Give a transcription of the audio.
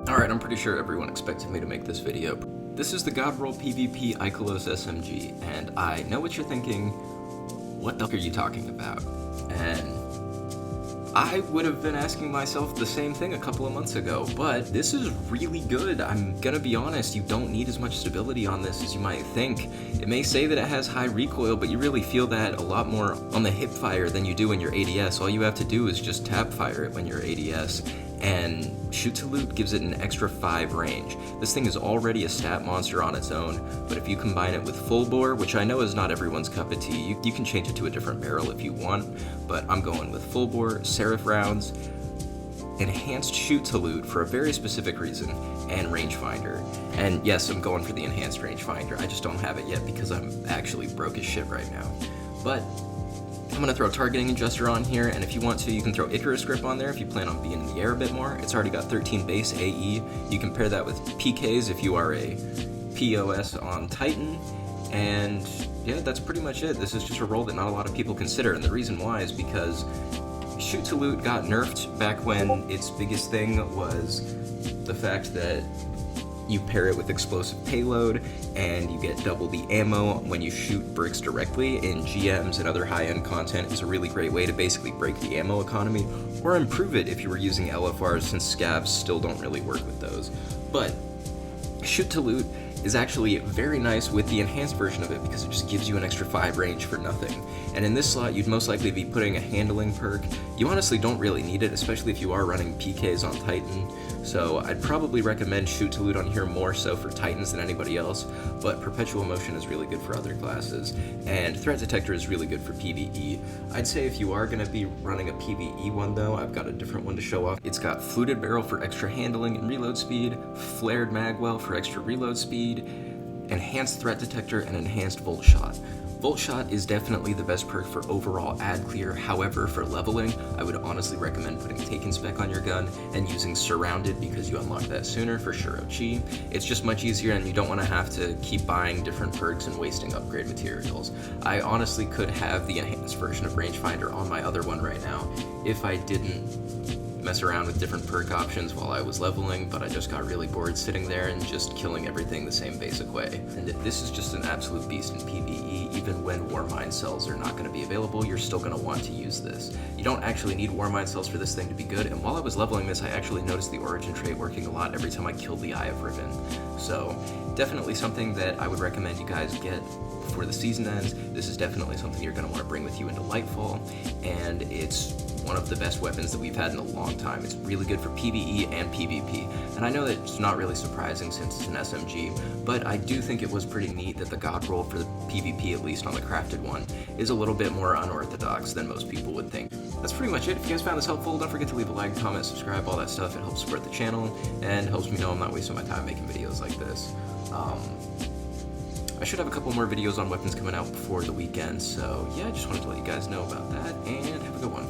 Alright, I'm pretty sure everyone expected me to make this video. This is the God Roll PvP Ikelos SMG, and I know what you're thinking, what the f*** are you talking about? And I would have been asking myself the same thing a couple of months ago, but this is really good. I'm gonna be honest, you don't need as much stability on this as you might think. It may say that it has high recoil, but you really feel that a lot more on the hip fire than you do in your ADS. All you have to do is just tap fire it when you're ADS, and shoot to loot gives it an extra 5 range. This thing is already a stat monster on its own, but if you combine it with full bore, which I know is not everyone's cup of tea, you can change it to a different barrel if you want, but I'm going with full bore, Seraph rounds, enhanced shoot to loot for a very specific reason, and rangefinder. And yes, I'm going for the enhanced rangefinder, I just don't have it yet because I'm actually broke as shit right now. But I'm going to throw targeting adjuster on here, and if you want to, you can throw Ikelos grip on there if you plan on being in the air a bit more. It's already got 13 base AE. You can pair that with PKs if you are a POS on Titan, and yeah, that's pretty much it. This is just a role that not a lot of people consider, and the reason why is because shoot to loot got nerfed back when its biggest thing was the fact that you pair it with explosive payload, and you get double the ammo when you shoot bricks directly in GMs and other high-end content. Is a really great way to basically break the ammo economy, or improve it if you were using LFRs, since scavs still don't really work with those. But shoot to loot is actually very nice with the enhanced version of it because it just gives you an extra 5 range for nothing. And in this slot, you'd most likely be putting a handling perk. You honestly don't really need it, especially if you are running PKs on Titan. So I'd probably recommend shoot to loot on here more so for Titans than anybody else, but perpetual motion is really good for other classes, and threat detector is really good for PVE. I'd say if you are going to be running a PVE one though, I've got a different one to show off. It's got fluted barrel for extra handling and reload speed, flared magwell for extra reload speed, enhanced threat detector, and enhanced volt shot. Volt shot is definitely the best perk for overall ad clear. However, for leveling, I would honestly recommend putting Taken Spec on your gun and using Surrounded because you unlock that sooner for Shuro-Chi. It's just much easier, and you don't want to have to keep buying different perks and wasting upgrade materials. I honestly could have the enhanced version of Rangefinder on my other one right now if I didn't mess around with different perk options while I was leveling, but I just got really bored sitting there and just killing everything the same basic way. And if this is just an absolute beast in PvE, even when Warmind cells are not going to be available, you're still going to want to use this. You don't actually need Warmind cells for this thing to be good, and while I was leveling this, I actually noticed the origin trait working a lot every time I killed the Eye of Riven. So definitely something that I would recommend you guys get before the season ends. This is definitely something you're going to want to bring with you into Lightfall, and it's one of the best weapons that we've had in a long time. It's really good for PvE and PvP, and I know that it's not really surprising since it's an SMG, but I do think it was pretty neat that the God Roll for the PvP, at least on the crafted one, is a little bit more unorthodox than most people would think. That's pretty much it. If you guys found this helpful, don't forget to leave a like, comment, subscribe, all that stuff. It helps support the channel and helps me know I'm not wasting my time making videos like this. I should have a couple more videos on weapons coming out before the weekend, so yeah, I just wanted to let you guys know about that, and have a good one.